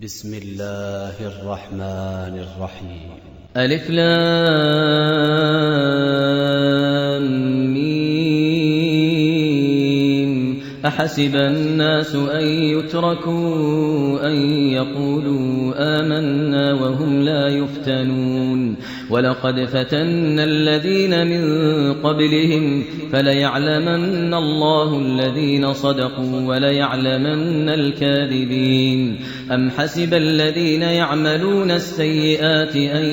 بسم الله الرحمن الرحيم. ألف لام ميم. أحسب الناس أن يتركوا أن يقولوا آمنا وهم لا يفتنون ولقد فتنا الذين من قبلهم فليعلمن الله الذين صدقوا وليعلمن الكاذبين. أم حسب الذين يعملون السيئات أن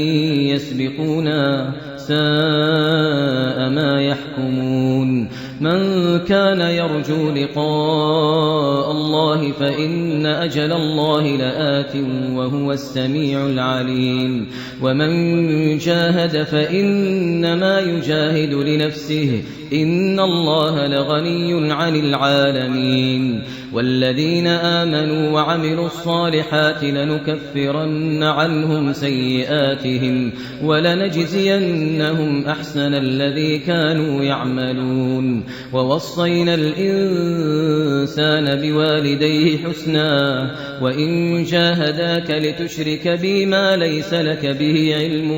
يسبقونا ساء ما يحكمون. من كان يرجو لقاء الله فإن أجل الله لآت وهو السميع العليم. ومن جاهد فإنما يجاهد لنفسه إن الله لغني عن العالمين. والذين آمنوا وعملوا الصالحات لنكفرن عنهم سيئاتهم ولنجزينهم أحسن الذي كانوا يعملون. ووصينا الإنسان بوالديه حسنا وإن جاهداك لتشرك بي ما ليس لك به علم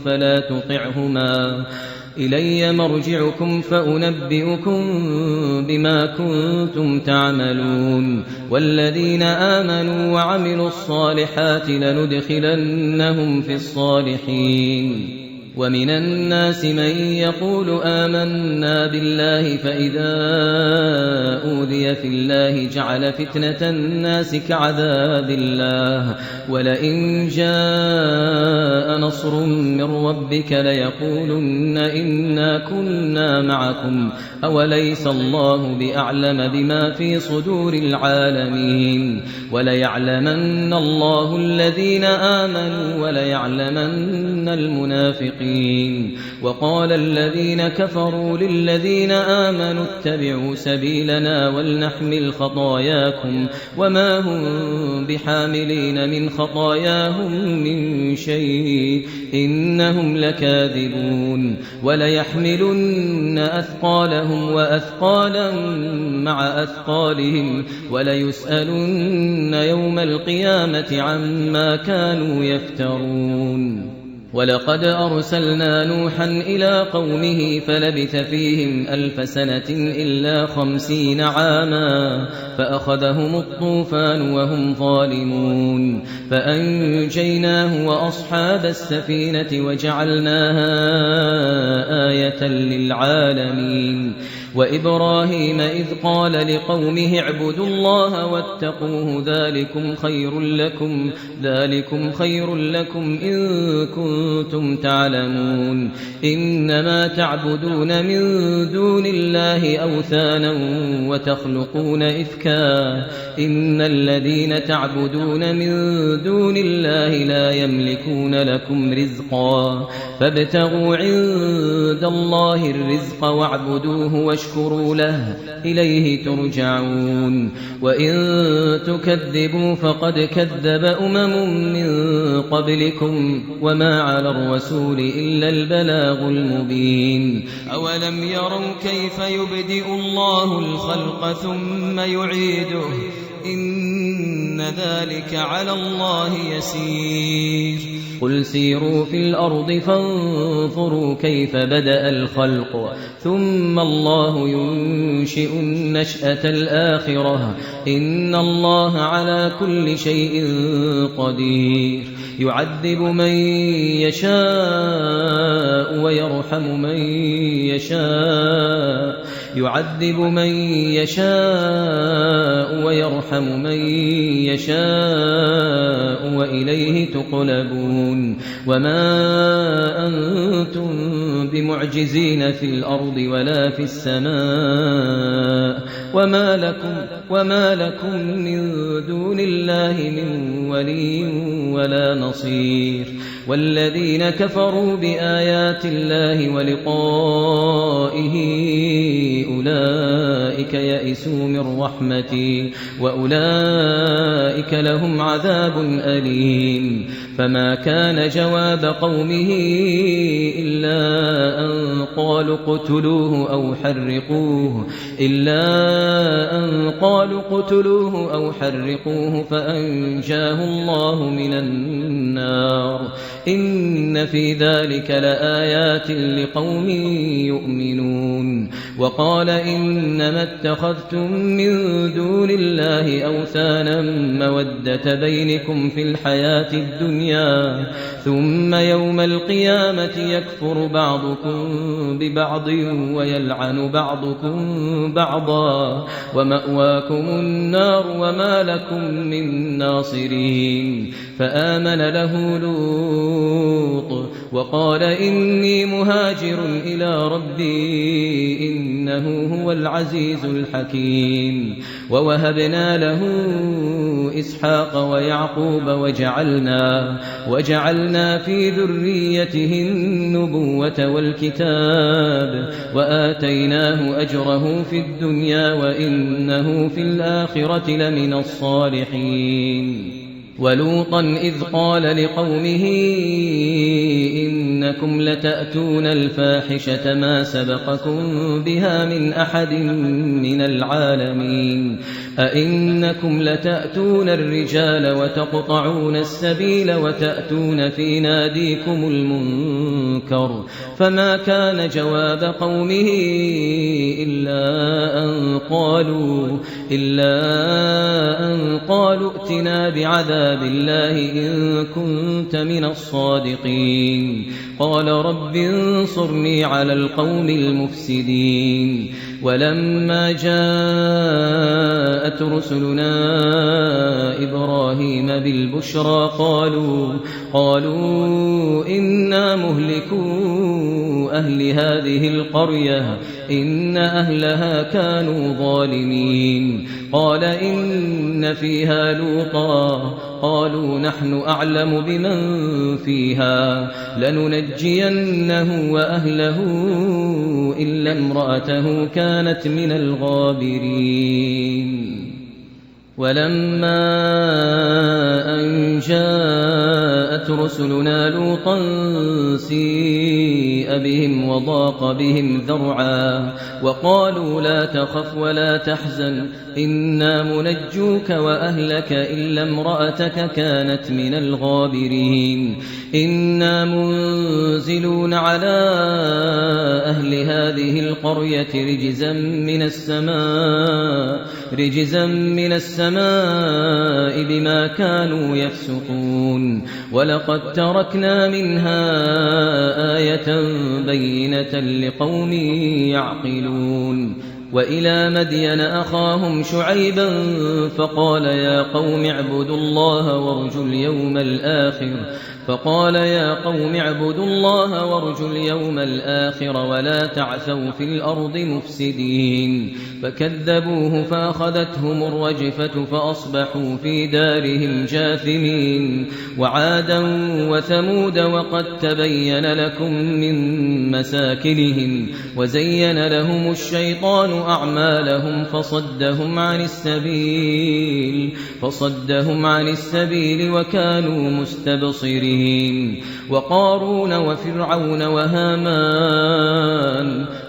فلا تطعهما إلي مرجعكم فأنبئكم بما كنتم تعملون. والذين آمنوا وعملوا الصالحات لندخلنهم في الصالحين. ومن الناس من يقول آمنا بالله فإذا أوذي في الله جعل فتنة الناس كعذاب الله ولئن جاء نصر من ربك ليقولن إنا كنا معكم أوليس الله بأعلم بما في صدور العالمين. وليعلمن الله الذين آمنوا وليعلمن المنافقين. وقال الذين كفروا للذين آمنوا اتبعوا سبيلنا ولنحمل خطاياكم وما هم بحاملين من خطاياهم من شيء إنهم لكاذبون. وليحملن أثقالهم وأثقالا مع أثقالهم وليسألن يوم القيامة عما كانوا يفترون. ولقد أرسلنا نوحا إلى قومه فلبث فيهم 1000 سنة إلا 50 عاما فأخذهم الطوفان وهم ظالمون فأنجيناه وأصحاب السفينة وجعلناها آية للعالمين. وإبراهيم إذ قال لقومه اعبدوا الله واتقوه ذلكم خير لكم إن كنتم تعلمون. إنما تعبدون من دون الله أوثانا وتخلقون إفكا إن الذين تعبدون من دون الله لا يملكون لكم رزقا فابتغوا عند الله الرزق واعبدوه واشكروا له إليه ترجعون. وإن تكذبوا فقد كذب من قبلكم وما على الرسول إلا البلاغ المبين. أولم يروا كيف يبدئ الله الخلق ثم يعيده إن ذلك على الله يسير. قل سيروا في الأرض فانظروا كيف بدأ الخلق ثم الله ينشئ النشأة الآخرة إن الله على كل شيء قدير. يعذب من يشاء ويرحم من يشاء وإليه تقلبون. وما أنتم بمعجزين في الأرض ولا في السماء وما لكم من دون الله من ولي ولا نصير. والذين كفروا بآيات الله ولقائه أولئك يئسوا من رحمتي وأولئك لهم عذاب أليم فما كان جواب قومه إلا أن قالوا قتلوه أو حرقوه فأنجاه الله من النار إن في ذلك لآيات لقوم يؤمنون وقال إنما اتخذتم من دون الله أوثانا مودة بينكم في الحياة الدنيا ثم يوم القيامة يكفر بعضكم ببعض ويلعن بعضكم بعضا ومأواكم النار وما لكم من ناصرين فآمن له لوط وقال إني مهاجر إلى ربي إنه هو العزيز الحكيم ووهبنا له إسحاق ويعقوب وجعلنا في ذريته النبوة والكتاب وآتيناه أجره في الدنيا وإنه في الآخرة لمن الصالحين ولوطا إذ قال لقومه إنكم لتأتون الفاحشة ما سبقكم بها من أحد من العالمين أئنكم لتأتون الرجال وتقطعون السبيل وتأتون في ناديكم المنكر فما كان جواب قومه إلا أن قالوا ائتنا بعذاب الله إن كنت من الصادقين قال رب انصرني على القوم المفسدين ولما جاءت رسلنا إبراهيم بالبشرى قالوا إنا مهلكو أهل هذه القرية إن أهلها كانوا ظالمين قال إن فيها لوطا قالوا نحن أعلم بمن فيها لننجينه وأهله إلا امرأته كانت من الغابرين ولما أن جاءت رسلنا لوطا سيء بهم وضاق بهم ذرعا وقالوا لا تخف ولا تحزن إنا منجوك وأهلك إلا امرأتك كانت من الغابرين إنا منزلون على أهل هذه القرية رجزا من السماء بما كانوا يفسقون ولقد تركنا منها آية بينة لقوم يعقلون وإلى مدين أخاهم شعيبا فقال يا قوم اعبدوا الله وارجوا اليوم الآخر ولا تعثوا في الأرض مفسدين فكذبوه فأخذتهم الرجفة فأصبحوا في دارهم جاثمين وعادا وثمود وقد تبين لكم من مساكنهم وزين لهم الشيطان أعمالهم فصدهم عن السبيل وكانوا مستبصرين وقارون وفرعون وهامان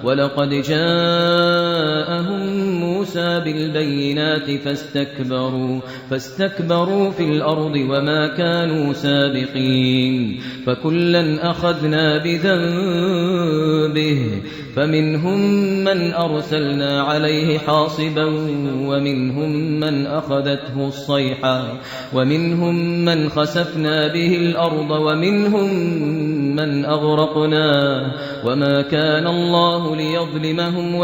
ولقد جاءهم موسى بالبينات فاستكبروا في الأرض وما كانوا سابقين فكلا أخذنا بذنبه فمنهم من أرسلنا عليه حاصبا ومنهم من أخذته الصيحة ومنهم من خسفنا به الأرض ومنهم من أغرقنا وما كان الله ليظلمهم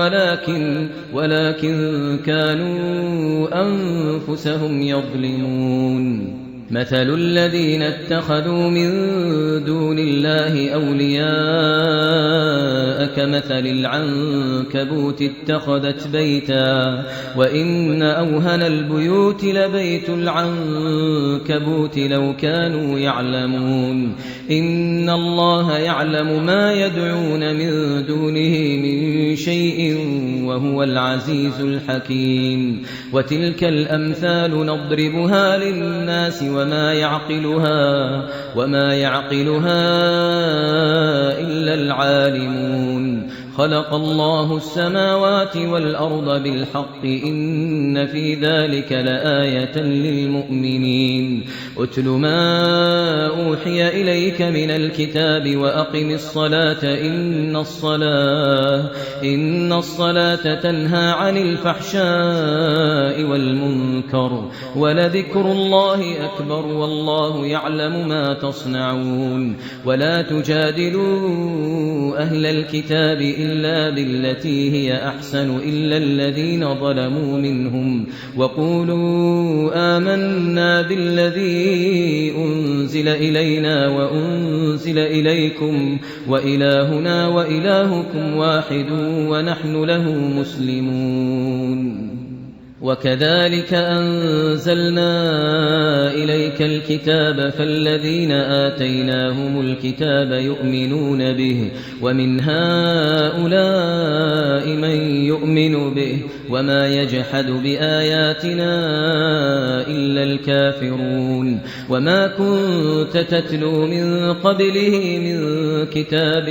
ولكن كانوا أنفسهم يظلمون مثل الذين اتخذوا من دون الله أولياء كمثل العنكبوت اتخذت بيتا وإن أوهن البيوت لبيت العنكبوت لو كانوا يعلمون إن الله يعلم ما يدعون من دونه من شيء وهو العزيز الحكيم وتلك الأمثال نضربها للناس وما يعقلها إلا العالمون خلق الله السماوات والأرض بالحق إن في ذلك لآية للمؤمنين أتل ما أوحي إليك من الكتاب وأقم الصلاة إن الصلاة تنهى عن الفحشاء والمنكر ولذكر الله أكبر والله يعلم ما تصنعون ولا تجادلوا أهل الكتاب إلا بالتي هي أحسن إلا الذين ظلموا منهم وقولوا آمنا بالذي أنزل إلينا وأنزل إليكم وإلهنا وإلهكم واحد ونحن له مسلمون وكذلك أنزلنا إليك الكتاب فالذين آتيناهم الكتاب يؤمنون به ومن هؤلاء من يؤمن به وما يجحد بآياتنا إلا الكافرون وما كنت تتلو من قبله من كتاب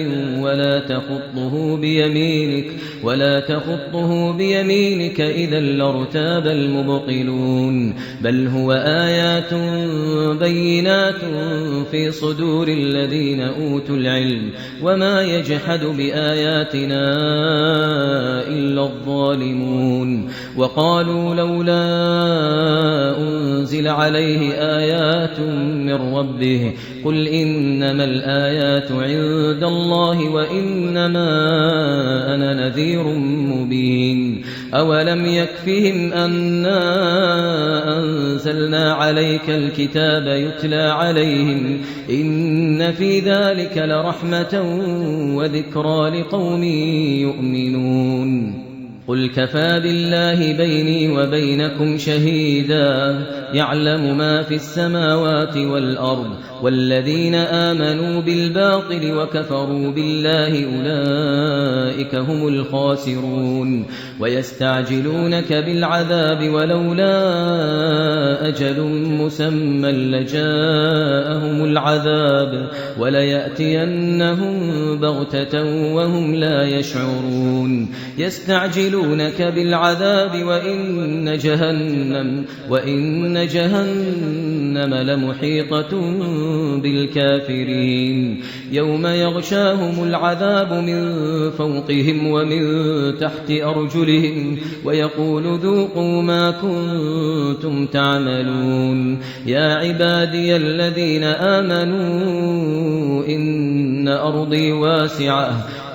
ولا تخطه بيمينك إذا لارتاب المبطلون بل هو آيات بينات في صدور الذين أوتوا العلم وما يجحد بآياتنا إلا الظالمون وقالوا لولا أنزل عليه آيات من ربه قل إنما الآيات عند الله وإنما أنا نذير مبين أولم يكفهم أنا أنزلنا عليك الكتاب يتلى عليهم إن في ذلك لرحمة وذكرى لقوم يؤمنون قل كفى بالله بيني وبينكم شهيدا يعلم ما في السماوات والأرض والذين آمنوا بالباطل وكفروا بالله أولئك هم الخاسرون ويستعجلونك بالعذاب ولولا أجل مسمى لجاءهم العذاب وليأتينهم بغتة وهم لا يشعرون يستعجلونك بالعذاب وإن جهنم لمحيطة بالكافرين يوم يغشاهم العذاب من فوقهم ومن تحت أرجلهم ويقول ذوقوا ما كنتم تعملون يا عبادي الذين آمنوا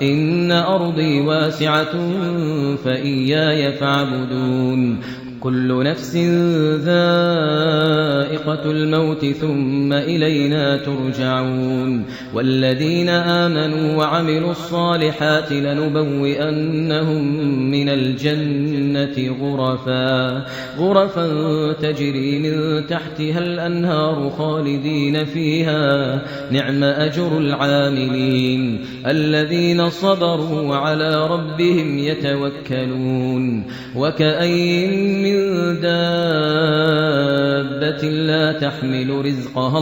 إن أرضي واسعة فإياي فاعبدون كل نفس ذائقة الموت ثم إلينا ترجعون والذين آمنوا وعملوا الصالحات لنبوئنهم من الجنة غرفا تجري من تحتها الأنهار خالدين فيها نعم أجر العاملين الذين صبروا وعلى ربهم يتوكلون وكأين من دابة لا تحمل رزقها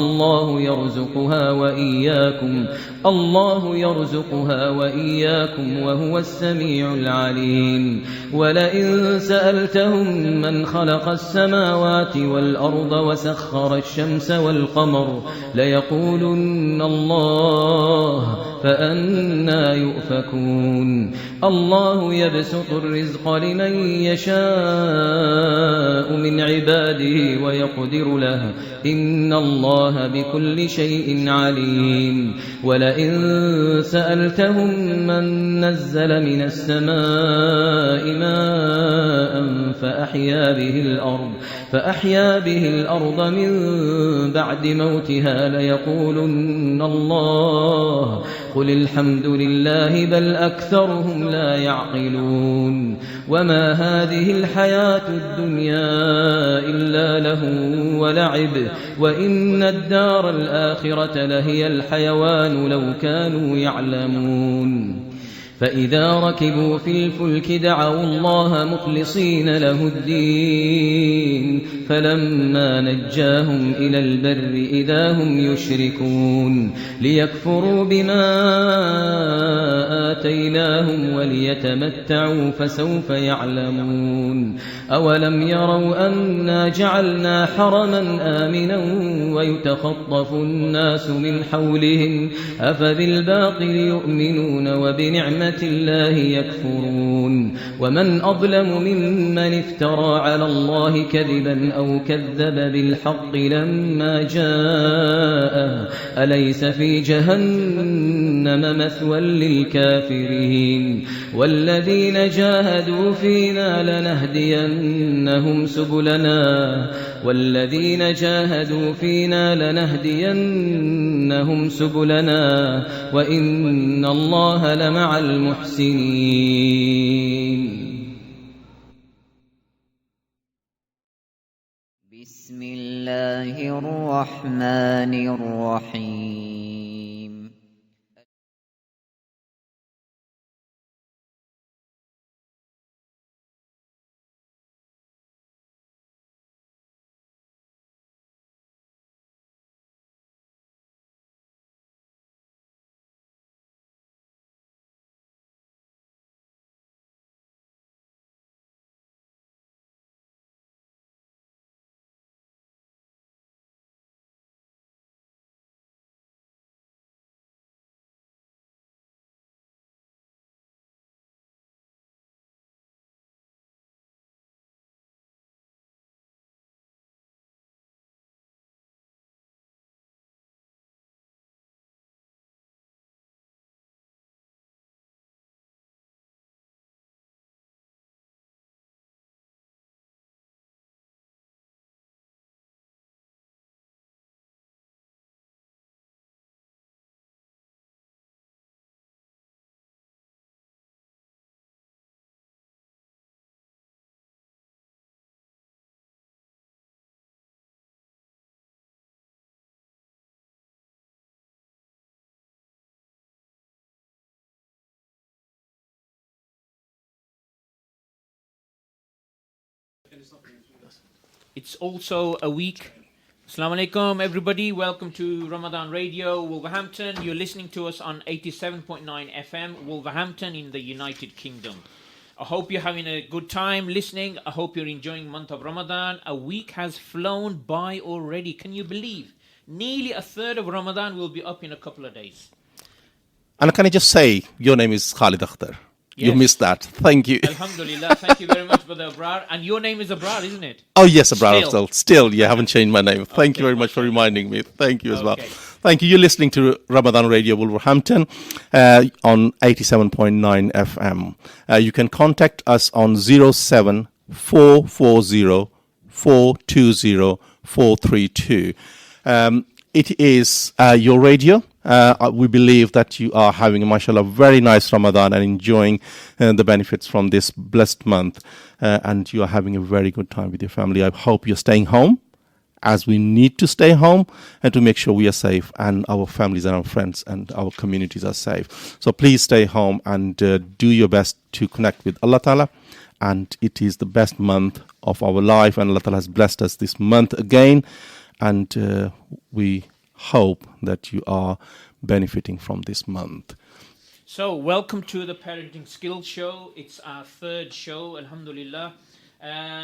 الله يرزقها وإياكم وهو السميع العليم ولئن سألتهم من خلق السماوات والأرض وسخر الشمس والقمر ليقولن الله فأنى يؤفكون الله يبسط الرزق لمن يشاء من عباده ويقدر له إن الله بكل شيء عليم ولئن ولئن سألتهم من نزل من السماء ماء فأحيا به الأرض من بعد موتها ليقولن الله قل الحمد لله بل أكثرهم لا يعقلون وما هذه الحياة الدنيا إلا لهو ولعب وإن الدار الآخرة لهي الحيوان لو كانوا يعلمون فإذا ركبوا في الفلك دعوا الله مخلصين له الدين فلما نجاهم إلى البر إذا هم يشركون ليكفروا بما آتيناهم وليتمتعوا فسوف يعلمون أولم يروا أنا جعلنا حرما آمنا ويتخطف الناس من حولهم أفبالباطل يؤمنون وبنعمة الله يكفرون ومن أظلم ممن افترى على الله كذبا أو كذب بالحق لما جاءه أليس في جهنم مثوى للكافرين والذين جاهدوا فينا لنهدينهم سبلنا وإن الله لمع المحسنين بسم الله الرحمن الرحيم It's also a week. Assalamu alaikum, everybody. Welcome to Ramadan Radio, Wolverhampton. You're listening to us on 87.9 FM, Wolverhampton in the United Kingdom. I hope you're having a good time listening. I hope you're enjoying the month of Ramadan. A week has flown by already. Can you believe? Nearly a third of Ramadan will be up in a couple of days. And can I just say, your name is Khalid Ibrar. Yes. You missed that. Thank you. Alhamdulillah. Thank you very much, Brother Ibrar. And your name is Ibrar, isn't it? Oh, yes, Ibrar. Still, you haven't changed my name. Thank you very much for reminding me. Thank you as well. Thank you. You're listening to Ramadan Radio Wolverhampton on 87.9 FM. You can contact us on 07440 420 432. It is your radio. We believe that you are having, mashallah, very nice Ramadan and enjoying the benefits from this blessed month. And you are having a very good time with your family. I hope you're staying home, as we need to stay home, and to make sure we are safe and our families and our friends and our communities are safe. So please stay home and do your best to connect with Allah Ta'ala. And it is the best month of our life, and Allah Ta'ala has blessed us this month again. And we hope that you are benefiting from this month. So, welcome to the Parenting Skills Show. It's our third show, alhamdulillah.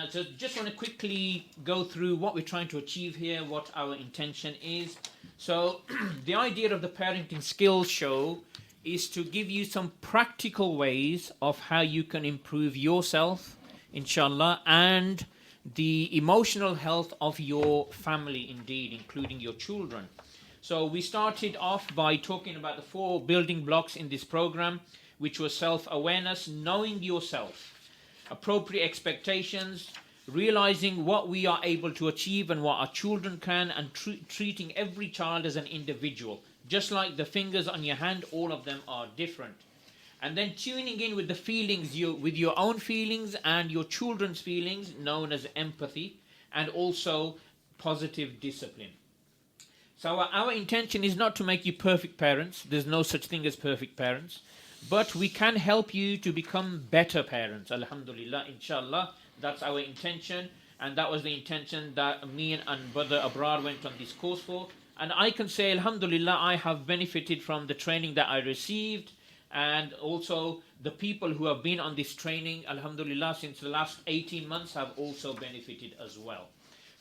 So, just want to quickly go through what we're trying to achieve here, what our intention is. So, the idea of the Parenting Skills Show is to give you some practical ways of how you can improve yourself, inshallah, and the emotional health of your family, indeed, including your children. So we started off by talking about the 4 building blocks in this program, which was self-awareness, knowing yourself, appropriate expectations, realizing what we are able to achieve and what our children can, and treating every child as an individual. Just like the fingers on your hand, all of them are different. And then tuning in with the feelings, with your own feelings and your children's feelings, known as empathy, and also positive discipline. So our intention is not to make you perfect parents. There's no such thing as perfect parents. But we can help you to become better parents. Alhamdulillah, inshallah. That's our intention. And that was the intention that me and Brother Ibrar went on this course for. And I can say, alhamdulillah, I have benefited from the training that I received. And also the people who have been on this training, alhamdulillah, since the last 18 months have also benefited as well.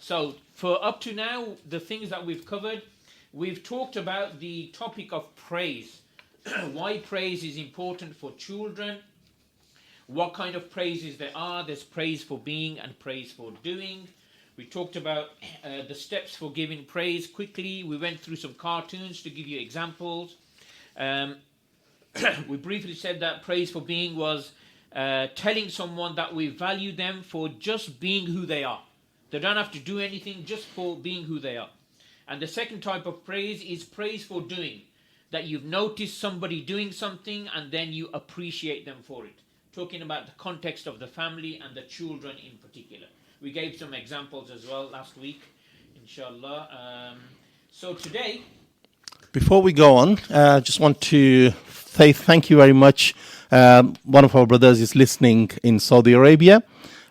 So for up to now, the things that we've covered, we've talked about the topic of praise. Why praise is important for children, what kind of praises there are. There's praise for being and praise for doing. We talked about the steps for giving praise quickly. We went through some cartoons to give you examples. We briefly said that praise for being was telling someone that we value them for just being who they are. They don't have to do anything, just for being who they are. And the second type of praise is praise for doing. That you've noticed somebody doing something and then you appreciate them for it. Talking about the context of the family and the children in particular. We gave some examples as well last week, inshallah. So today... Before we go on, I just want to say thank you very much. One of our brothers is listening in Saudi Arabia,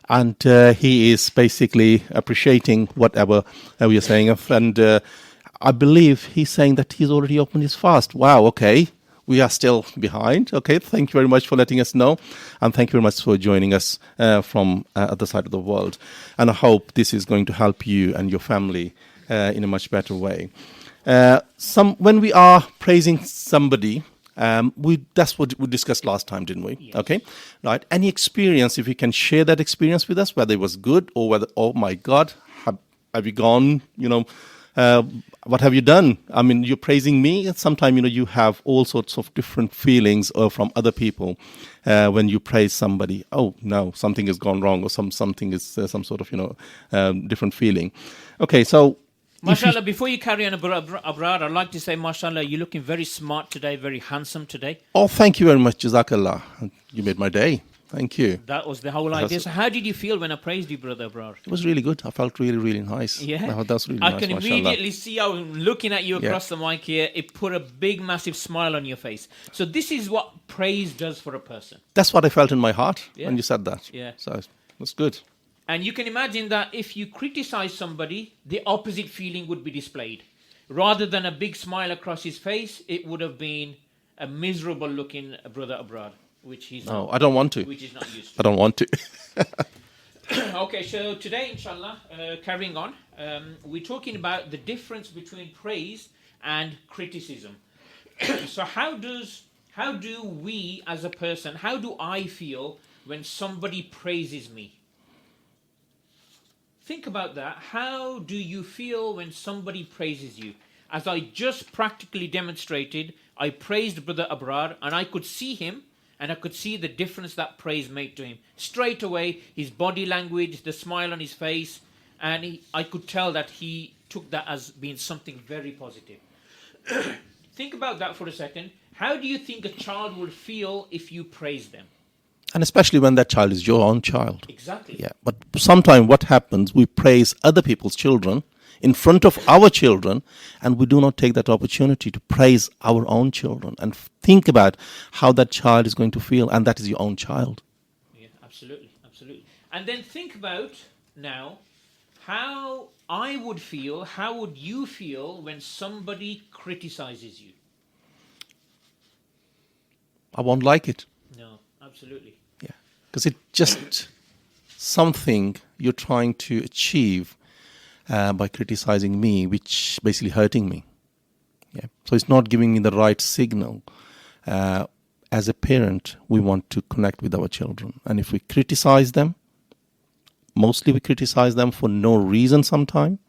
and he is basically appreciating whatever we are saying. And I believe he's saying that he's already opened his fast. Wow, okay. We are still behind. Okay, thank you very much for letting us know. And thank you very much for joining us from other side of the world. And I hope this is going to help you and your family in a much better way. When we are praising somebody, that's what we discussed last time, didn't we? Yes. Okay, right. Any experience, if you can share that experience with us, whether it was good or whether, oh my God, have you gone, what have you done? I mean, you're praising me, and sometimes, you have all sorts of different feelings from other people when you praise somebody. Oh, no, something has gone wrong, or something is some sort of, different feeling. Okay, so... MashaAllah, before you carry on, Abrar, I'd like to say, MashaAllah, you're looking very smart today, very handsome today. Oh, thank you very much, Jazakallah. You made my day. Thank you. That was the whole idea. So how did you feel when I praised you, Brother Abrar? It was really good. I felt really, really nice. Yeah? That's really nice, I can mashallah. immediately see how, looking at you across the mic here, it put a big, massive smile on your face. So this is what praise does for a person. That's what I felt in my heart when you said that. Yeah. So that's good. And you can imagine that if you criticize somebody, the opposite feeling would be displayed. Rather than a big smile across his face, it would have been a miserable looking Brother Abrar, which he's No, not, I don't want to. which is not used to. I don't want to. Okay, so today, inshallah, carrying on, we're talking about the difference between praise and criticism. So how do we as a person, how do I feel when somebody praises me? Think about that. How do you feel when somebody praises you? As I just practically demonstrated, I praised Brother Abrar, and I could see him, and I could see the difference that praise made to him. Straight away, his body language, the smile on his face, and I could tell that he took that as being something very positive. Think about that for a second. How do you think a child will feel if you praise them? And especially when that child is your own child. Exactly. Yeah. But sometimes what happens, we praise other people's children in front of our children, and we do not take that opportunity to praise our own children and think about how that child is going to feel, and that is your own child. Yeah, absolutely, absolutely. And then think about now how I would feel, how would you feel when somebody criticizes you? I won't like it. No, absolutely. Yeah. Because it's just something you're trying to achieve by criticizing me, which basically hurting me. Yeah. So it's not giving me the right signal. As a parent, we want to connect with our children. And if we criticize them, mostly we criticize them for no reason sometimes,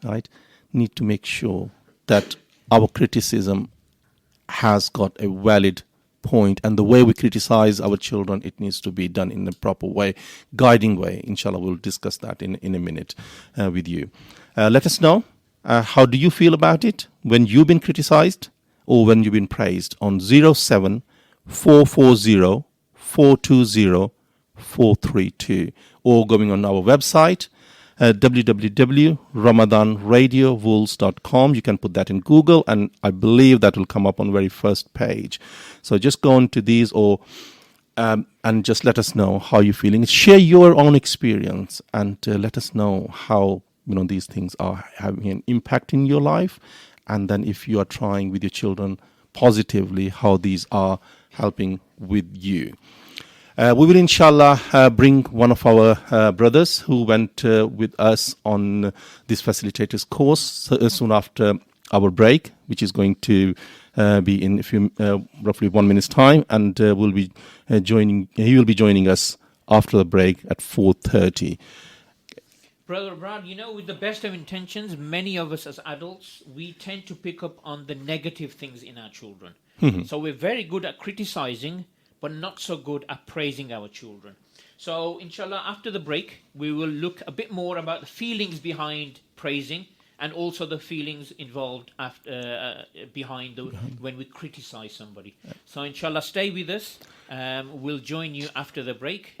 right? Need to make sure that our criticism has got a valid point, and the way we criticize our children, it needs to be done in a proper way, guiding way. Inshallah, we'll discuss that in a minute with you. Let us know, how do you feel about it when you've been criticized or when you've been praised on 07440 420 432, or going on our website, www.ramadanradiowolves.com. You can put that in Google, and I believe that will come up on the very first page. So just go on to these, or and just let us know how you're feeling. Share your own experience, and let us know how these things are having an impact in your life, and then if you are trying with your children positively, how these are helping with you. We will, inshallah, bring one of our brothers who went with us on this facilitators course soon after our break, which is going to be in roughly 1 minute's time, and he will be joining us after the break at 4:30. Brother Brad, with the best of intentions, many of us as adults, we tend to pick up on the negative things in our children. So we're very good at criticizing, but not so good at praising our children. So, inshallah, after the break, we will look a bit more about the feelings behind praising, and also the feelings involved behind when we criticize somebody. So, inshallah, stay with us. We'll join you after the break,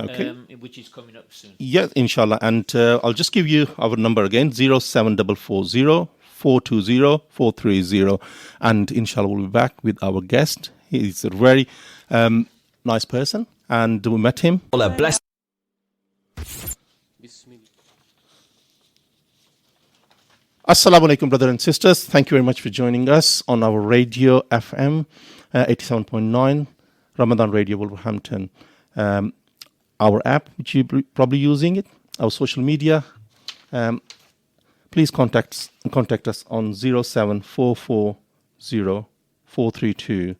which is coming up soon. Yes, inshallah. And I'll just give you our number again, 07440 420 430. And inshallah, we'll be back with our guest. He's a very nice person, and we met him. Bless. Assalamu alaikum, brothers and sisters. Thank you very much for joining us on our radio FM 87.9 Ramadan Radio Wolverhampton. Our app, which you're probably using it, our social media. Please contact us on 07440 432.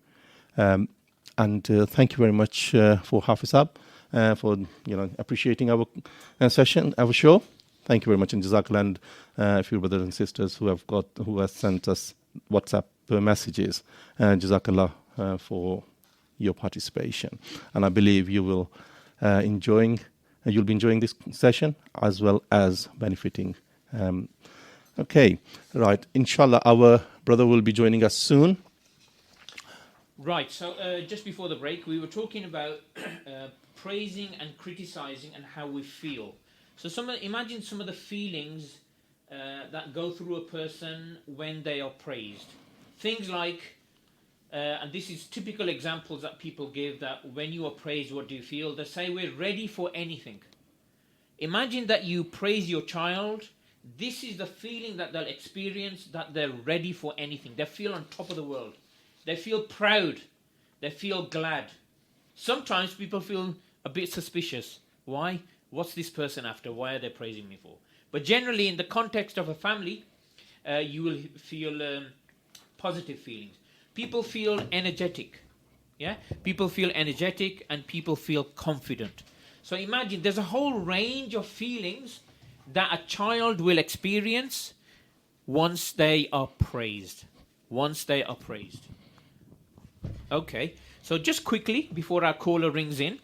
And thank you very much for Hafiz Ab, for appreciating our session, our show. Thank you very much, and Jazakallah, and a few brothers and sisters who have sent us WhatsApp messages. Jazakallah for your participation, and I believe you will you'll be enjoying this session as well as benefiting. Okay, right. Inshallah, our brother will be joining us soon. Right, so just before the break, we were talking about praising and criticizing and how we feel. So imagine some of the feelings that go through a person when they are praised. Things like, and this is typical examples that people give, that when you are praised, what do you feel? They say, we're ready for anything. Imagine that you praise your child. This is the feeling that they'll experience, that they're ready for anything. They feel on top of the world. They feel proud. They feel glad. Sometimes people feel a bit suspicious. Why? What's this person after? Why are they praising me for? But generally, in the context of a family, you will feel positive feelings. People feel energetic. Yeah? People feel energetic, and people feel confident. So imagine there's a whole range of feelings that a child will experience once they are praised. Once they are praised. Okay, so just quickly, before our caller rings in,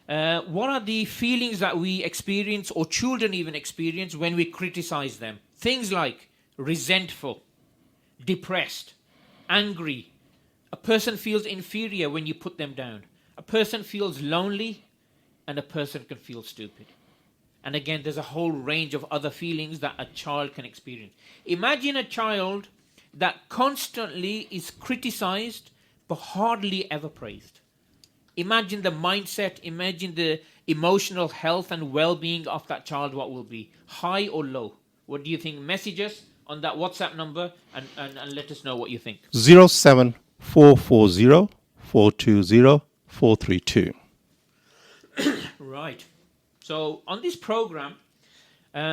what are the feelings that we experience, or children even experience, when we criticize them? Things like resentful, depressed, angry. A person feels inferior when you put them down. A person feels lonely, and a person can feel stupid. And again, there's a whole range of other feelings that a child can experience. Imagine a child that constantly is criticized but hardly ever praised. Imagine the mindset, imagine the emotional health and well-being of that child, what will be, high or low? What do you think? Message us on that WhatsApp number and let us know what you think. 07440 420 432. Right. So on this program,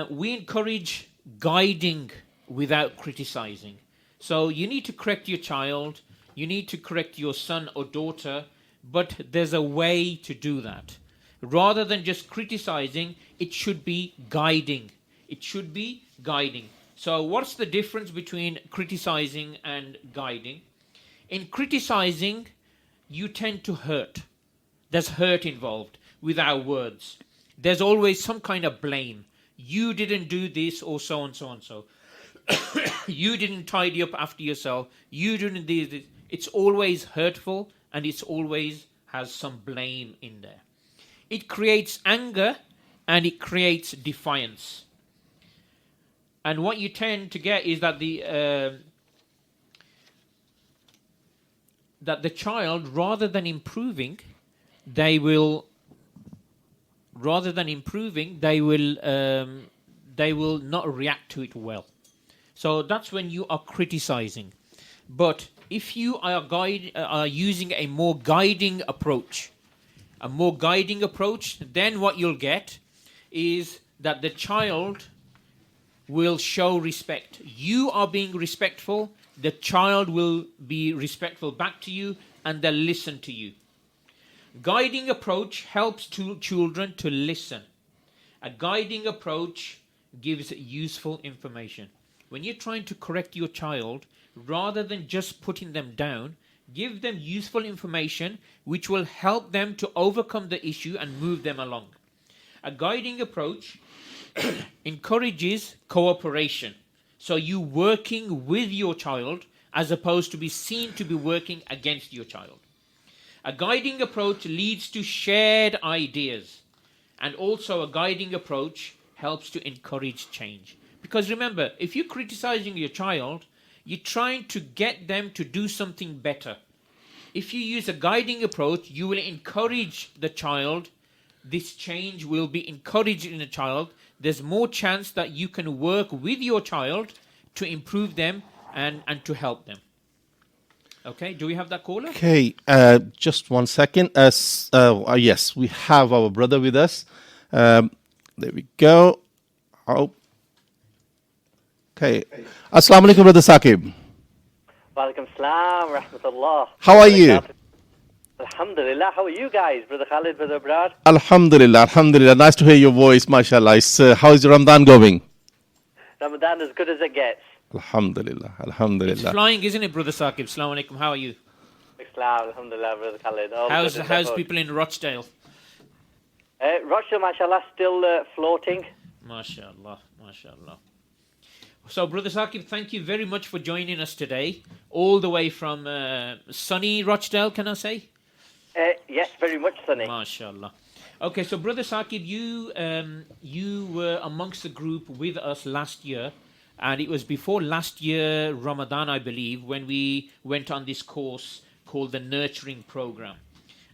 we encourage guiding without criticizing. So you need to correct your child, you need to correct your son or daughter, but there's a way to do that. Rather than just criticizing, it should be guiding. It should be guiding. So what's the difference between criticizing and guiding? In criticizing, you tend to hurt. There's hurt involved with our words. There's always some kind of blame. You didn't do this, or so and so and so. You didn't tidy up after yourself. You didn't do this. It's always hurtful, and it's always has some blame in there. It creates anger, and it creates defiance. And what you tend to get is that the child, rather than improving, they will not react to it well. So that's when you are criticizing. But if you are using a more guiding approach, then what you'll get is that the child will show respect. You are being respectful, the child will be respectful back to you, and they'll listen to you. Guiding approach helps children to listen. A guiding approach gives useful information. When you're trying to correct your child, rather than just putting them down, give them useful information which will help them to overcome the issue and move them along. A guiding approach encourages cooperation. So you working with your child as opposed to be seen to be working against your child. A guiding approach leads to shared ideas. And also a guiding approach helps to encourage change. Because remember, if you're criticizing your child, you're trying to get them to do something better. If you use a guiding approach, you will encourage the child. This change will be encouraged in the child. There's more chance that you can work with your child to improve them and to help them. Okay, do we have that caller? Okay, just 1 second. Yes, we have our brother with us. There we go. Oh. Okay. Assalamu alaikum, brother Saqib. Walaikum salam, rahmatullah. How are you? Alhamdulillah. How are you guys, Brother Khalid, Brother Ibrar? Alhamdulillah, alhamdulillah. Nice to hear your voice, mashallah. How's your Ramadan going? Ramadan as good as it gets. Alhamdulillah, alhamdulillah. It's flying, isn't it, Brother Saqib? Assalamu alaikum, how are you? Islam, alhamdulillah, Brother Khalid. How's people in Rochdale? Rochdale, mashallah, still floating. MashaAllah, MashaAllah. So, Brother Saqib, thank you very much for joining us today, all the way from sunny Rochdale, can I say? Yes, very much sunny. MashaAllah. Okay, so Brother Saqib, you were amongst the group with us last year, and it was before last year, Ramadan, I believe, when we went on this course called the Nurturing Program.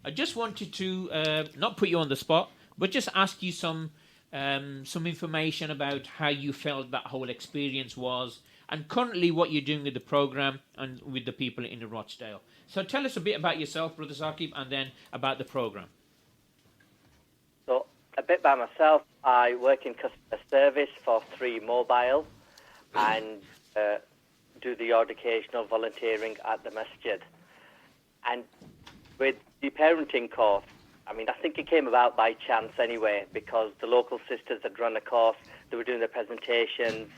I just wanted to not put you on the spot, but just ask you some information about how you felt that whole experience was, and currently what you're doing with the program and with the people in Rochdale. So tell us a bit about yourself, Brother Saqib, and then about the program. So, a bit by myself, I work in customer service for 3 Mobile and do the odd occasional volunteering at the masjid. And with the parenting course, I mean, I think it came about by chance anyway, because the local sisters had run a course, they were doing their presentations,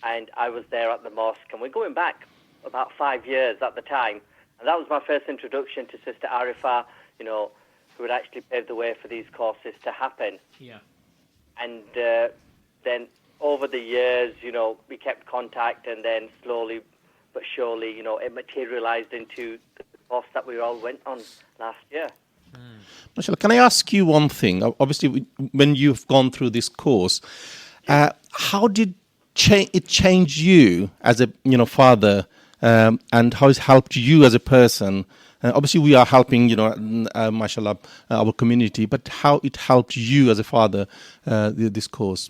and I was there at the mosque. And we're going back about 5 years at the time. And that was my first introduction to Sister Arifa, who had actually paved the way for these courses to happen. Yeah. And then over the years, we kept contact, and then slowly but surely, it materialized into the course that we all went on last year. Mashallah, can I ask you one thing? Obviously, when you've gone through this course, how did it change you as a father, and how it's helped you as a person? Obviously, we are helping, mashallah, our community, but how it helped you as a father, this course?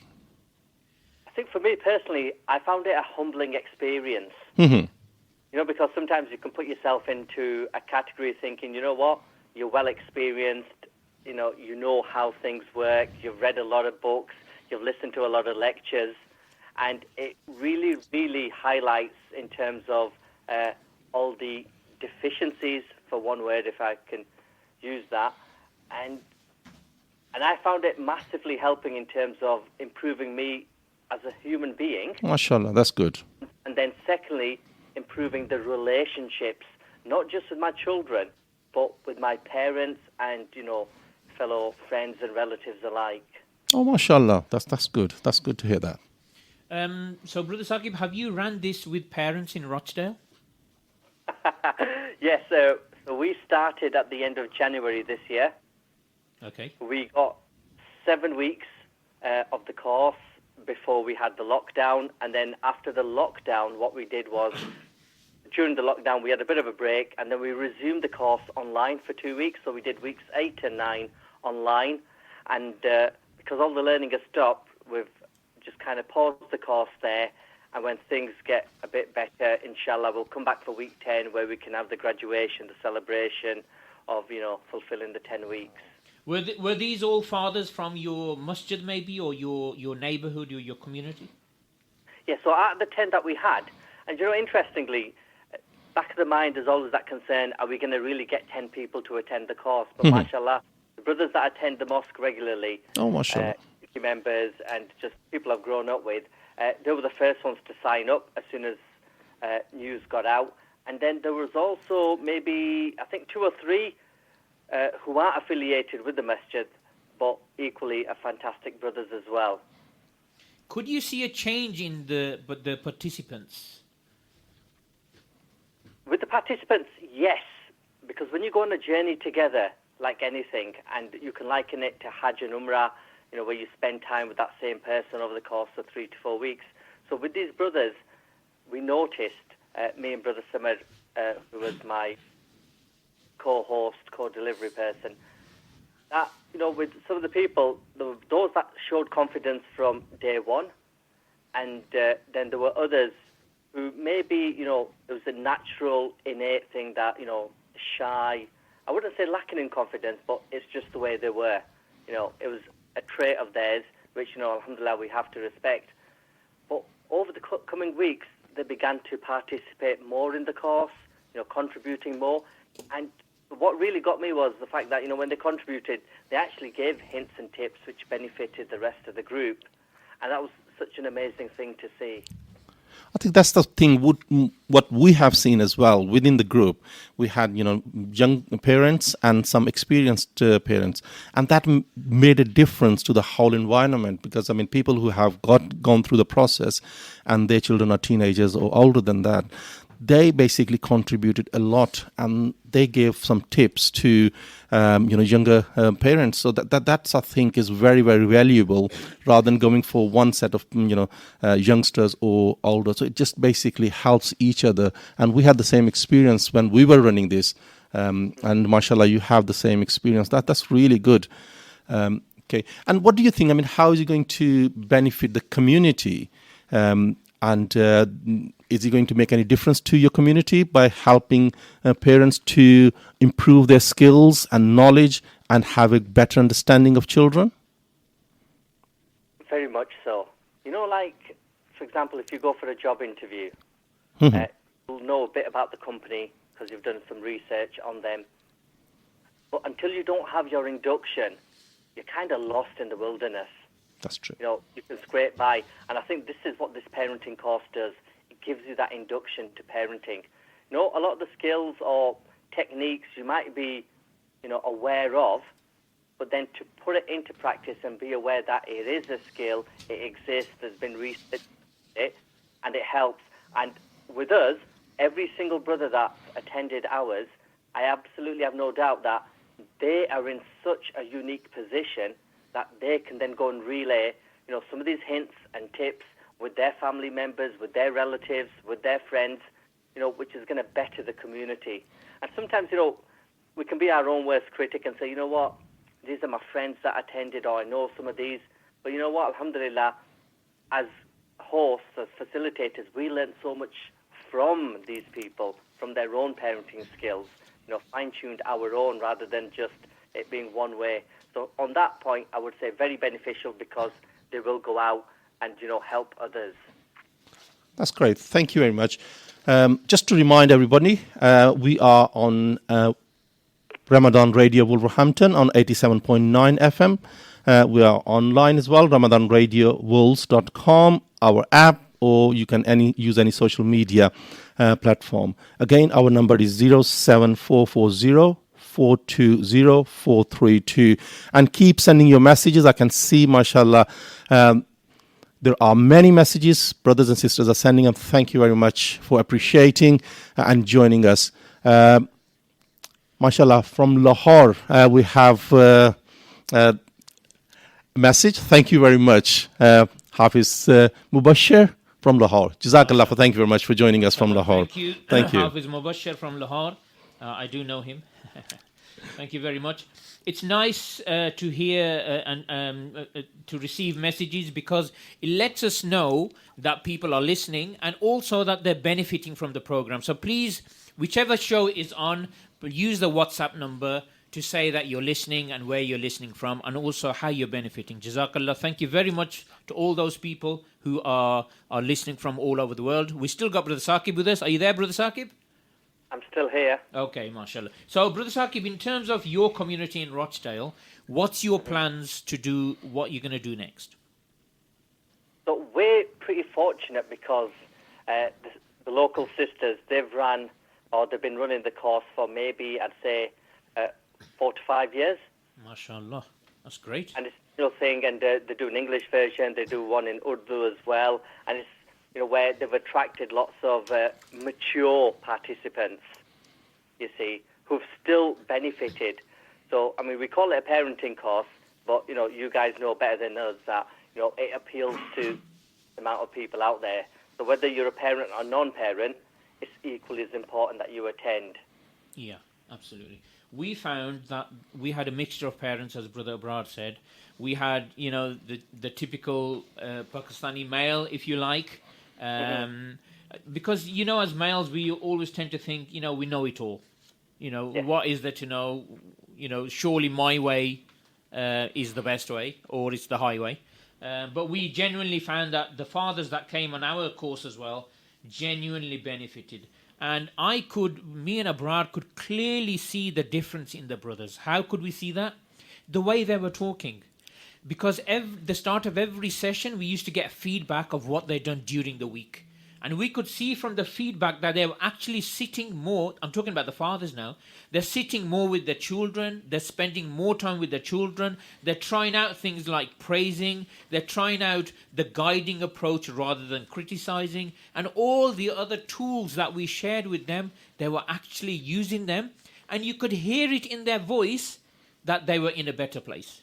I think for me personally, I found it a humbling experience. Mm-hmm. Because sometimes you can put yourself into a category thinking, you know what, you're well experienced, you know how things work, you've read a lot of books, you've listened to a lot of lectures, and it really, really highlights in terms of all the deficiencies, for one word, if I can use that, and I found it massively helping in terms of improving me as a human being. MashaAllah, that's good. And then secondly, improving the relationships, not just with my children, but with my parents and, fellow friends and relatives alike. Oh, MashaAllah, that's good. That's good to hear that. So, Brother Saqib, have you ran this with parents in Rochdale? Yes, so we started at the end of January this year. Okay. We got 7 weeks of the course before we had the lockdown. And then after the lockdown, what we did was, during the lockdown, we had a bit of a break, and then we resumed the course online for 2 weeks. So we did weeks 8 and 9 online. And because all the learning has stopped, we've just kind of paused the course there. And when things get a bit better, inshallah, we'll come back for week 10 where we can have the graduation, the celebration of, fulfilling the 10 weeks. Were these all fathers from your masjid maybe, or your neighborhood or your community? Yeah, so out of the 10 that we had, and interestingly, back of the mind is always that concern, are we going to really get 10 people to attend the course? But mashallah, the brothers that attend the mosque regularly, mashallah, members and just people I've grown up with, they were the first ones to sign up as soon as news got out. And then there was also maybe, I think, 2 or 3 who aren't affiliated with the masjid, but equally are fantastic brothers as well. Could you see a change in the participants? With the participants, yes, because when you go on a journey together, like anything, and you can liken it to Hajj and Umrah, where you spend time with that same person over the course of 3 to 4 weeks. So with these brothers, we noticed, me and Brother Samir, who was my co-host, co-delivery person, that, with some of the people, those that showed confidence from day one, and then there were others who maybe, it was a natural, innate thing that, shy, I wouldn't say lacking in confidence, but it's just the way they were. It was a trait of theirs, which, alhamdulillah, we have to respect. But over the coming weeks, they began to participate more in the course, contributing more. And what really got me was the fact that, when they contributed, they actually gave hints and tips which benefited the rest of the group. And that was such an amazing thing to see. I think that's the thing, what we have seen as well within the group. We had, young parents and some experienced parents. And that made a difference to the whole environment because, people who have gone through the process and their children are teenagers or older than that, they basically contributed a lot and they gave some tips to younger parents. So that's, I think, is very, very valuable rather than going for one set of youngsters or older. So it just basically helps each other. And we had the same experience when we were running this. And mashallah, you have the same experience. That's really good. Okay. And what do you think? How is it going to benefit the community? And is it going to make any difference to your community by helping parents to improve their skills and knowledge and have a better understanding of children? Very much so. Like, for example, if you go for a job interview, you'll know a bit about the company because you've done some research on them. But until you don't have your induction, you're kind of lost in the wilderness. That's true. You can scrape by. And I think this is what this parenting course does. It gives you that induction to parenting. A lot of the skills or techniques you might be, aware of, but then to put it into practice and be aware that it is a skill, it exists, there's been research, and it helps. And with us, every single brother that attended ours, I absolutely have no doubt that they are in such a unique position that they can then go and relay, some of these hints and tips with their family members, with their relatives, with their friends, which is going to better the community. And sometimes, we can be our own worst critic and say, you know what, these are my friends that attended, or I know some of these. But you know what, alhamdulillah, as hosts, as facilitators, we learn so much from these people, from their own parenting skills, fine-tuned our own rather than just it being one way. So on that point, I would say very beneficial because they will go out and, help others. That's great. Thank you very much. Just to remind everybody, we are on Ramadan Radio Wolverhampton on 87.9 FM. We are online as well, ramadanradioworlds.com, our app, or you can use any social media platform. Again, our number is 07440 420 432. And keep sending your messages. I can see, mashallah, there are many messages brothers and sisters are sending them. Thank you very much for appreciating and joining us. Mashallah, from Lahore, we have a message. Thank you very much, Hafiz Mubashir from Lahore. Jazakallah, thank you very much for joining us from Lahore. Thank you. Thank you. Hafiz Mubashir from Lahore. I do know him. Thank you very much. It's nice to hear and to receive messages, because it lets us know that people are listening and also that they're benefiting from the program. So please, whichever show is on, use the WhatsApp number to say that you're listening and where you're listening from, and also how you're benefiting. Jazakallah. Thank you very much to all those people who are listening from all over the world. We still got Brother Saqib with us. Are you there, Brother Saqib? I'm still here. Okay, mashallah. So, Brother Saqib, in terms of your community in Rochdale, what's your plans to do, what you're going to do next? So we're pretty fortunate because the local sisters, they've been running the course for maybe, I'd say, 4 to 5 years. MashaAllah. That's great. And it's a thing, and they do an English version, they do one in Urdu as well, and it's where they've attracted lots of mature participants, you see, who've still benefited. So, I mean, we call it a parenting course, but, you guys know better than us that, it appeals to the amount of people out there. So whether you're a parent or non-parent, it's equally as important that you attend. Yeah, absolutely. We found that we had a mixture of parents, as Brother Ibrar said. We had, the typical Pakistani male, if you like. Because, as males, we always tend to think, we know it all. What is there to know? Surely my way is the best way, or it's the highway. But we genuinely found that the fathers that came on our course as well genuinely benefited. And me and Ibrar could clearly see the difference in the brothers. How could we see that? The way they were talking. Because the start of every session, we used to get feedback of what they'd done during the week. And we could see from the feedback that they were actually sitting more, I'm talking about the fathers now, they're sitting more with their children, they're spending more time with their children, they're trying out things like praising, they're trying out the guiding approach rather than criticizing, and all the other tools that we shared with them, they were actually using them, and you could hear it in their voice that they were in a better place.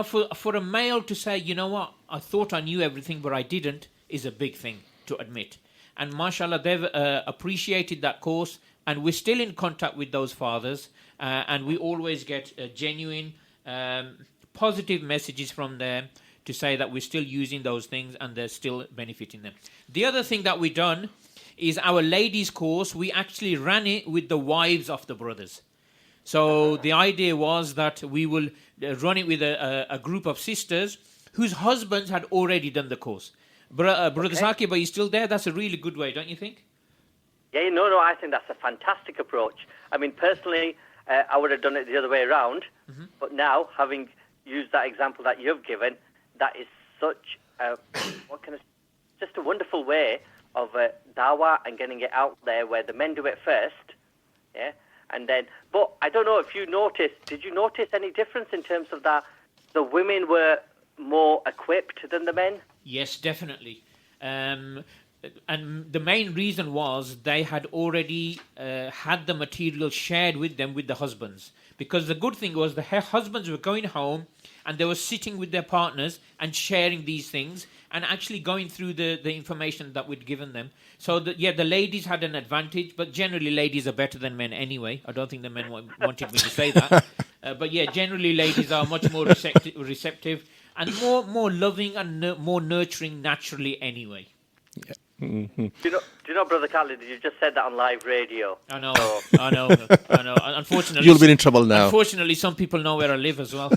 For a male to say, what, I thought I knew everything, but I didn't, is a big thing to admit. And mashallah, they've appreciated that course, and we're still in contact with those fathers, and we always get genuine, positive messages from them to say that we're still using those things and they're still benefiting them. The other thing that we've done is our ladies course, we actually ran it with the wives of the brothers. So the idea was that we will run it with a group of sisters whose husbands had already done the course. Brother Saqib, are you still there? That's a really good way, don't you think? Yeah, no, I think that's a fantastic approach. I mean, personally, I would have done it the other way around, but now, having used that example that you've given, that is such just a wonderful way of dawah and getting it out there where the men do it first, yeah? And then, but I don't know if you noticed, did you notice any difference in terms of that the women were more equipped than the men? Yes, definitely. And the main reason was they had already had the material shared with them with the husbands. Because the good thing was the husbands were going home and they were sitting with their partners and sharing these things and actually going through the information that we'd given them. So, the ladies had an advantage, but generally ladies are better than men anyway. I don't think the men wanted me to say that. But yeah, generally ladies are much more receptive and more loving and more nurturing naturally anyway. Yeah. Mm-hmm. Do you know, Brother Khalid, you just said that on live radio. I know. Unfortunately, you'll be in trouble now. Unfortunately, some people know where I live as well.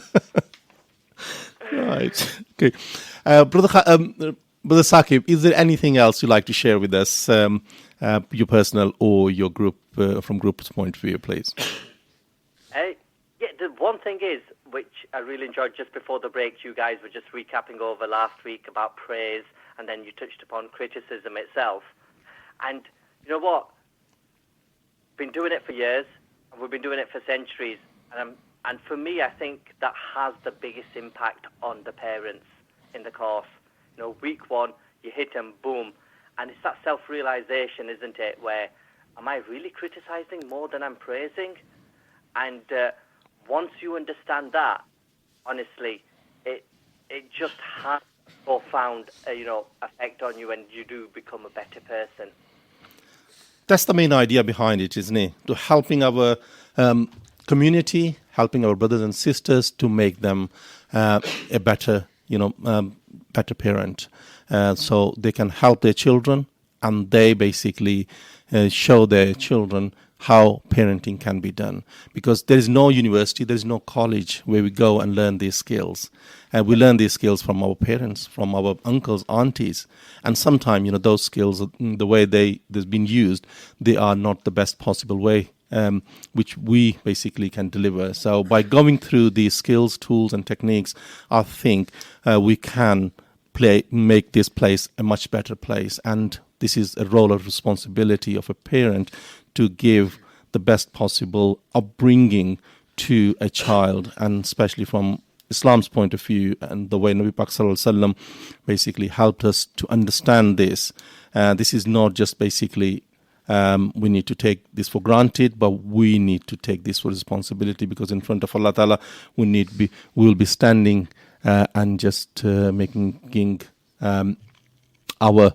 Right. Okay. Brother Saqib, is there anything else you'd like to share with us, your personal or your group, from group's point of view, please? Yeah, the one thing is, which I really enjoyed just before the break. You guys were just recapping over last week about praise, and then you touched upon criticism itself. And you know what? Been doing it for years, and we've been doing it for centuries. And for me, I think that has the biggest impact on the parents in the course. You know, week one, you hit them, boom. And it's that self-realization, isn't it, where am I really criticizing more than I'm praising? And once you understand that, honestly, it just has a profound, effect on you, and you do become a better person. That's the main idea behind it, isn't it? To helping our community, helping our brothers and sisters to make them a better, better parent, so they can help their children, and they basically show their children how parenting can be done. Because there is no university, there is no college where we go and learn these skills. We learn these skills from our parents, from our uncles, aunties. And sometimes, those skills, the way they've been used, they are not the best possible way, which we basically can deliver. So by going through these skills, tools and techniques, I think we can make this place a much better place. And this is a role of responsibility of a parent to give the best possible upbringing to a child, and especially from Islam's point of view, and the way Nabi Pak Sallallahu Alaihi Wasallam basically helped us to understand this. This is not just basically we need to take this for granted, but we need to take this for responsibility, because in front of Allah Ta'ala we will be standing and just making our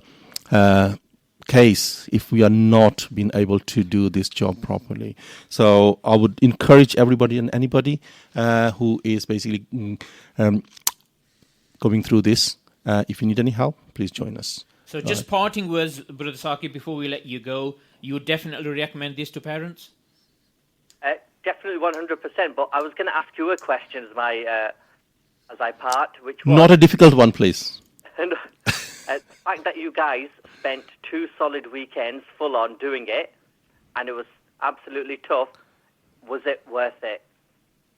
case if we are not being able to do this job properly. So I would encourage everybody and anybody who is basically going through this, if you need any help, please join us. So just parting words, Brother Saki, before we let you go, you would definitely recommend this to parents? Definitely 100%, but I was going to ask you a question as I part, which was... Not a difficult one, please. The fact that you guys spent 2 solid weekends full on doing it, and it was absolutely tough, was it worth it?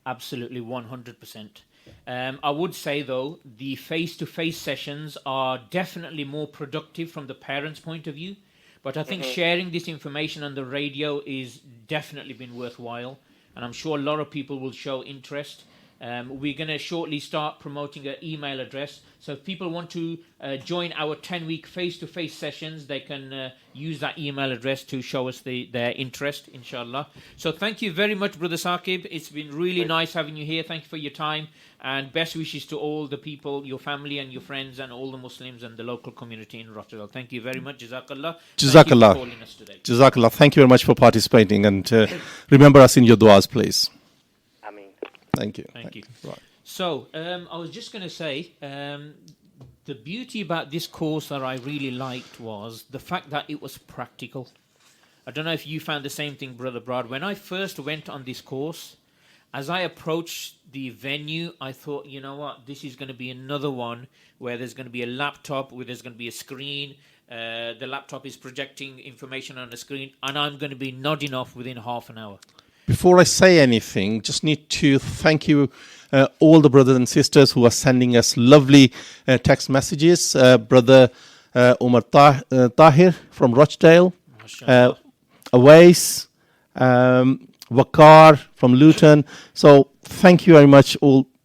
Absolutely 100%. I would say, though, the face-to-face sessions are definitely more productive from the parents' point of view, but I think sharing this information on the radio is definitely been worthwhile, and I'm sure a lot of people will show interest. We're going to shortly start promoting an email address. So if people want to join our 10-week face-to-face sessions, they can use that email address to show us their interest, inshallah. So thank you very much, Brother Saqib. It's been really nice having you here. Thank you for your time. And best wishes to all the people, your family and your friends, and all the Muslims and the local community in Rotterdam. Thank you very much. Jazakallah. Jazakallah. Thank you for calling us today. Jazakallah. Thank you very much for participating. And remember us in your du'as, please. Thank you. Thank you. Right. So, I was just going to say, the beauty about this course that I really liked was the fact that it was practical. I don't know if you found the same thing, Brother Brad. When I first went on this course, as I approached the venue, I thought, you know what, this is going to be another one where there's going to be a laptop, where there's going to be a screen. The laptop is projecting information on the screen, and I'm going to be nodding off within half an hour. Before I say anything, just need to thank you, all the brothers and sisters who are sending us lovely text messages. Brother Umar Tahir from Rochdale, Awais, Wakar from Luton. So thank you very much,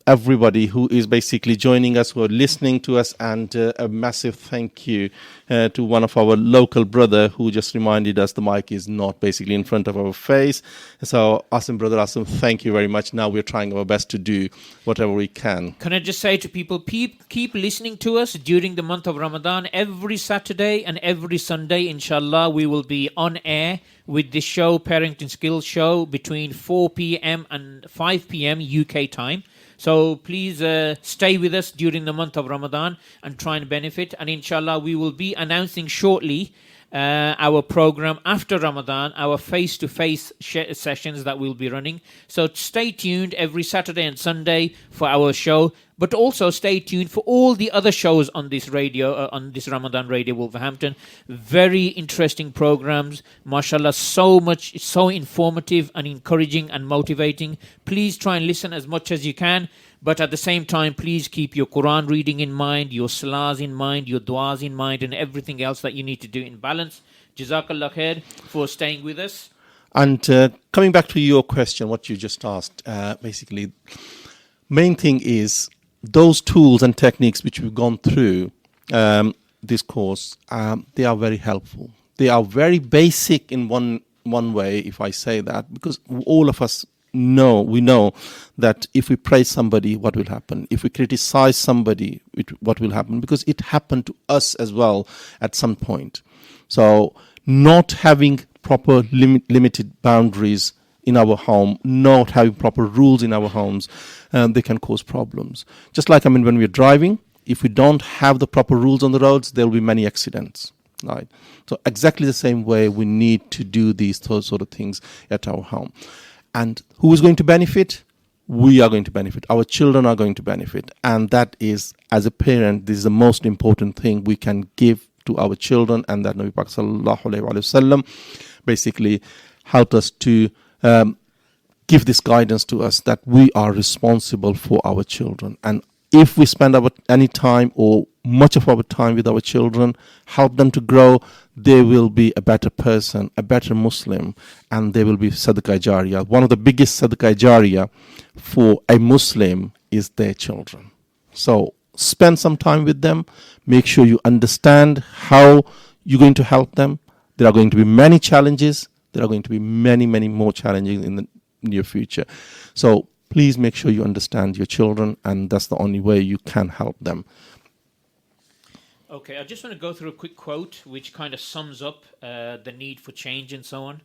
everybody who is basically joining us, who are listening to us, and a massive thank you to one of our local brother who just reminded us the mic is not basically in front of our face. So Asim, Brother Asim, thank you very much. Now we're trying our best to do whatever we can. Can I just say to people, keep listening to us during the month of Ramadan. Every Saturday and every Sunday, inshallah, we will be on air with this show, Parenting Skills Show, between 4 p.m. and 5 p.m. UK time. So please stay with us during the month of Ramadan and try and benefit. And inshallah, we will be announcing shortly our program after Ramadan, our face-to-face sessions that we'll be running. So stay tuned every Saturday and Sunday for our show, but also stay tuned for all the other shows on this radio, on this Ramadan Radio Wolverhampton. Very interesting programs, mashallah, so informative and encouraging and motivating. Please try and listen as much as you can. But at the same time, please keep your Quran reading in mind, your salahs in mind, your du'as in mind, and everything else that you need to do in balance. Jazakallah khair for staying with us. And coming back to your question, what you just asked, basically, main thing is those tools and techniques which we've gone through this course, they are very helpful. They are very basic in one way, if I say that, because all of us we know that if we praise somebody, what will happen? If we criticize somebody, what will happen? Because it happened to us as well at some point. So not having proper limited boundaries in our home, not having proper rules in our homes, they can cause problems. Just like, when we're driving, if we don't have the proper rules on the roads, there will be many accidents. Right? So exactly the same way we need to do these sort of things at our home. And who is going to benefit? We are going to benefit. Our children are going to benefit. And that is, as a parent, this is the most important thing we can give to our children. And that Nabi Pak Sallallahu Alaihi Wasallam basically helped us to give this guidance to us that we are responsible for our children. And if we spend any time or much of our time with our children, help them to grow, they will be a better person, a better Muslim, and they will be Sadaqah Jariyah. One of the biggest Sadaqah Jariyah for a Muslim is their children. So spend some time with them. Make sure you understand how you're going to help them. There are going to be many challenges. There are going to be many, many more challenges in the near future. So please make sure you understand your children, and that's the only way you can help them. Okay, I just want to go through a quick quote which kind of sums up the need for change and so on.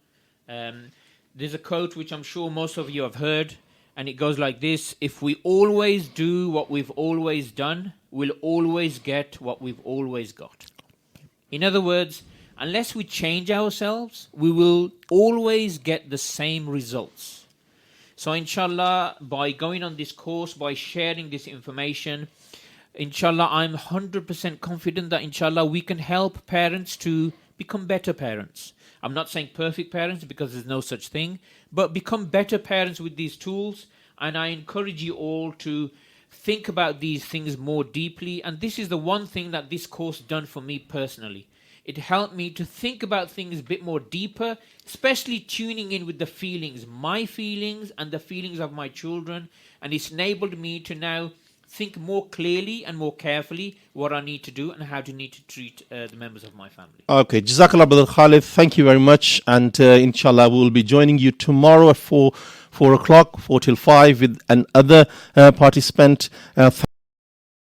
There's a quote which I'm sure most of you have heard, and it goes like this: if we always do what we've always done, we'll always get what we've always got. In other words, unless we change ourselves, we will always get the same results. So inshallah, by going on this course, by sharing this information, inshallah, I'm 100% confident that inshallah we can help parents to become better parents. I'm not saying perfect parents because there's no such thing, but become better parents with these tools. And I encourage you all to think about these things more deeply. And this is the one thing that this course done for me personally. It helped me to think about things a bit more deeper, especially tuning in with the feelings, my feelings and the feelings of my children. And it's enabled me to now think more clearly and more carefully what I need to do and how to need to treat the members of my family. Okay, Jazakallah Brother Khalid, thank you very much. And inshallah, we will be joining you tomorrow at 4 o'clock, 4 till 5 with another participant.